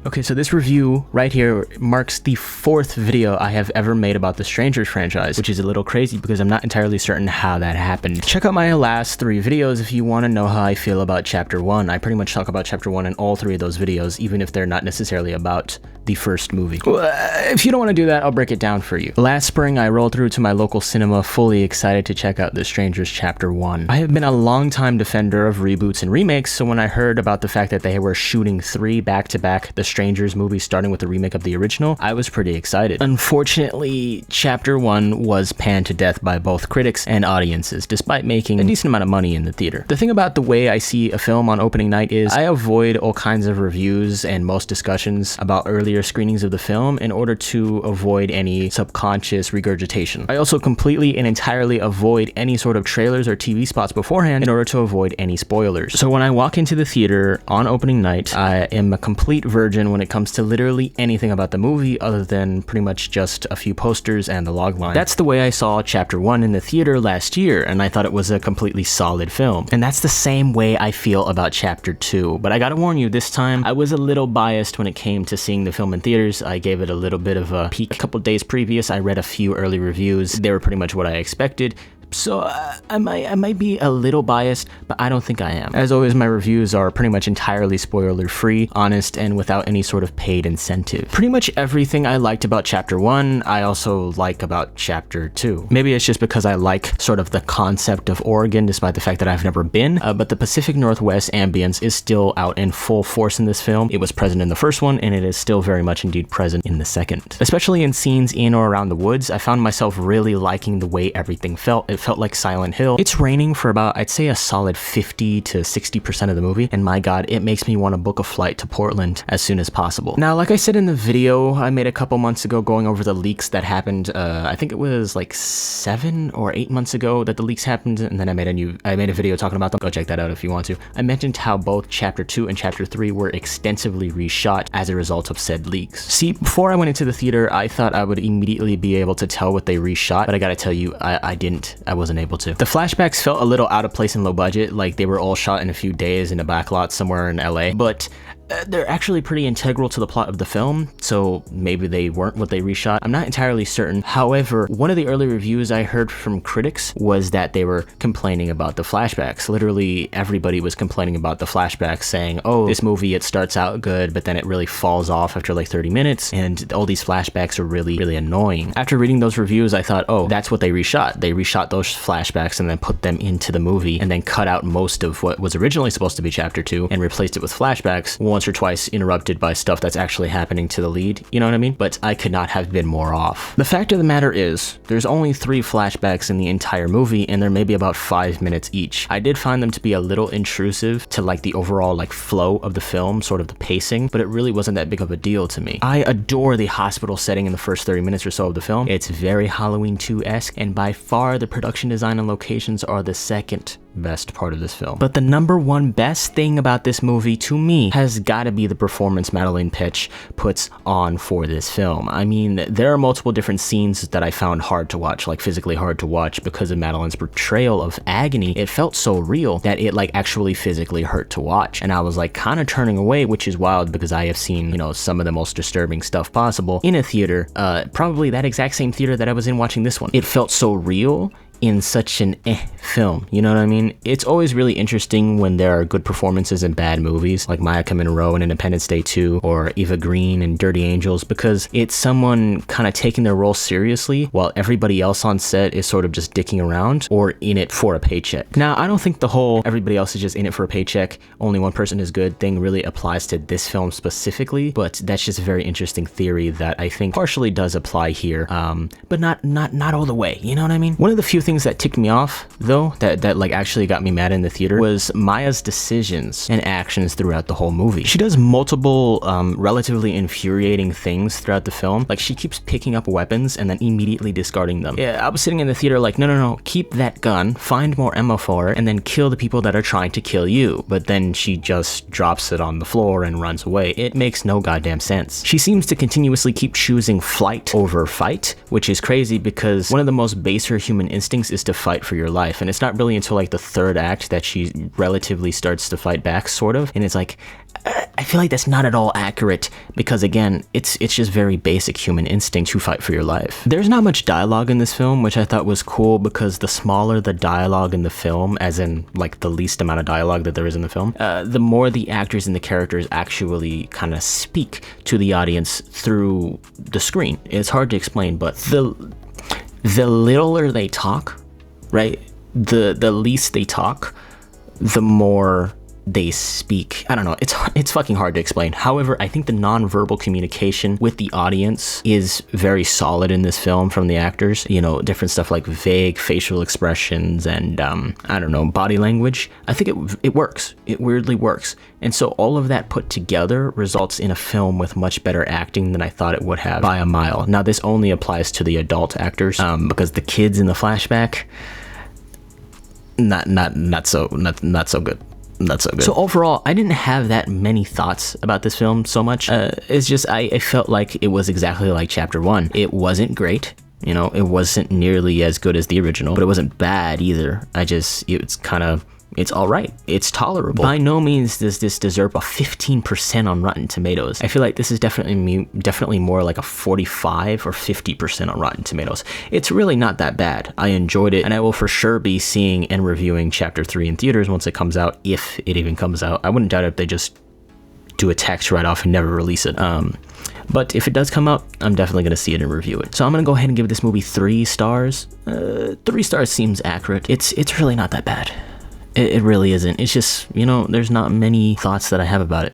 Okay, so this review right here marks the 4th video I have ever made about the Strangers franchise, which is a little crazy because I'm not entirely certain how that happened. Check out my last 3 videos if you want to know how I feel about Chapter 1. I pretty much talk about Chapter 1 in all 3 of those videos, even if they're not necessarily about the first movie. Well, if you don't want to do that, I'll break it down for you. Last spring, I rolled through to my local cinema fully excited to check out The Strangers Chapter 1. I have been a long-time defender of reboots and remakes, so when I heard about the fact that they were shooting 3 back-to-back The Strangers movies starting with the remake of the original, I was pretty excited. Unfortunately, Chapter 1 was panned to death by both critics and audiences, despite making a decent amount of money in the theater. The thing about the way I see a film on opening night is I avoid all kinds of reviews and most discussions about earlier screenings of the film in order to avoid any subconscious regurgitation. I also completely and entirely avoid any sort of trailers or TV spots beforehand in order to avoid any spoilers. So when I walk into the theater on opening night, I am a complete virgin when it comes to literally anything about the movie other than pretty much just a few posters and the logline. That's the way I saw Chapter 1 in the theater last year, and I thought it was a completely solid film. And that's the same way I feel about Chapter 2. But I gotta warn you, this time I was a little biased when it came to seeing the film in theaters. I gave it a little bit of a peek. A couple days previous, I read a few early reviews. They were pretty much what I expected. So I might be a little biased, but I don't think I am. As always, my reviews are pretty much entirely spoiler-free, honest, and without any sort of paid incentive. Pretty much everything I liked about Chapter 1, I also like about Chapter 2. Maybe it's just because I like sort of the concept of Oregon, despite the fact that I've never been, but the Pacific Northwest ambience is still out in full force in this film. It was present in the first one, and it is still very much indeed present in the second. Especially in scenes in or around the woods, I found myself really liking the way everything felt. It felt like Silent Hill. It's raining for about, I'd say, a solid 50 to 60% of the movie, and my god, it makes me want to book a flight to Portland as soon as possible. Now, like I said in the video I made a couple months ago going over the leaks that happened, I think it was like 7 or 8 months ago that the leaks happened, and then I made a video talking about them. Go check that out if you want to. I mentioned how both Chapter 2 and Chapter 3 were extensively reshot as a result of said leaks. See, before I went into the theater, I thought I would immediately be able to tell what they reshot, but I gotta tell you, I didn't. I wasn't able to. The flashbacks felt a little out of place and low budget, like they were all shot in a few days in a backlot somewhere in LA, but they're actually pretty integral to the plot of the film, so maybe they weren't what they reshot. I'm not entirely certain. However, one of the early reviews I heard from critics was that they were complaining about the flashbacks. Literally everybody was complaining about the flashbacks, saying, oh, this movie, it starts out good, but then it really falls off after like 30 minutes, and all these flashbacks are really, really annoying. After reading those reviews, I thought, oh, that's what they reshot. They reshot those flashbacks and then put them into the movie, and then cut out most of what was originally supposed to be Chapter 2 and replaced it with flashbacks, once or twice interrupted by stuff that's actually happening to the lead, you know what I mean? But I could not have been more off. The fact of the matter is, there's only 3 flashbacks in the entire movie, and they're maybe about 5 minutes each. I did find them to be a little intrusive to like the overall like flow of the film, sort of the pacing, but it really wasn't that big of a deal to me. I adore the hospital setting in the first 30 minutes or so of the film. It's very Halloween 2-esque, and by far the production design and locations are the second best part of this film. But the number one best thing about this movie to me has got to be the performance Madeleine Petsch puts on for this film. I mean, there are multiple different scenes that I found hard to watch, like physically hard to watch, because of Madeleine's portrayal of agony. It felt so real that it like actually physically hurt to watch, and I was like kind of turning away, which is wild because I have seen, you know, some of the most disturbing stuff possible in a theater, probably that exact same theater that I was in watching this one. It felt so real in such an film, you know what I mean? It's always really interesting when there are good performances in bad movies, like Maika Monroe in Independence Day 2, or Eva Green in Dirty Angels, because it's someone kind of taking their role seriously while everybody else on set is sort of just dicking around or in it for a paycheck. Now, I don't think the whole everybody else is just in it for a paycheck, only one person is good thing really applies to this film specifically, but that's just a very interesting theory that I think partially does apply here, but not all the way, you know what I mean? One of the few things that ticked me off, though, that like actually got me mad in the theater was Maya's decisions and actions throughout the whole movie. She does multiple relatively infuriating things throughout the film. Like, she keeps picking up weapons and then immediately discarding them. Yeah, I was sitting in the theater like, no, keep that gun, find more ammo for it, and then kill the people that are trying to kill you. But then she just drops it on the floor and runs away. It makes no goddamn sense. She seems to continuously keep choosing flight over fight, which is crazy because one of the most baser human instincts instincts is to fight for your life. And it's not really until like the third act that she relatively starts to fight back, sort of. And it's like, I feel like that's not at all accurate, because again, it's just very basic human instinct to fight for your life. There's not much dialogue in this film, which I thought was cool, because the smaller the dialogue in the film, as in like the least amount of dialogue that there is in the film, the more the actors and the characters actually kind of speak to the audience through the screen. It's hard to explain, but the littler they talk, right? The least they talk, the more they speak. I don't know, it's fucking hard to explain. However, I think the non-verbal communication with the audience is very solid in this film from the actors. You know, different stuff like vague facial expressions and I don't know, body language. I think it works. It weirdly works. And so all of that put together results in a film with much better acting than I thought it would have by a mile. Now, this only applies to the adult actors, because the kids in the flashback, not so good. Not so good. So overall, I didn't have that many thoughts about this film so much. It's just, I felt like it was exactly like chapter 1. It wasn't great. You know, it wasn't nearly as good as the original, but it wasn't bad either. It's all right. It's tolerable. By no means does this deserve a 15% on Rotten Tomatoes. I feel like this is definitely more like a 45 or 50% on Rotten Tomatoes. It's really not that bad. I enjoyed it, and I will for sure be seeing and reviewing Chapter 3 in theaters once it comes out, if it even comes out. I wouldn't doubt it if they just do a tax write-off and never release it. But if it does come out, I'm definitely going to see it and review it. So I'm going to go ahead and give this movie 3 stars. 3 stars seems accurate. It's really not that bad. It really isn't. It's just, you know, there's not many thoughts that I have about it.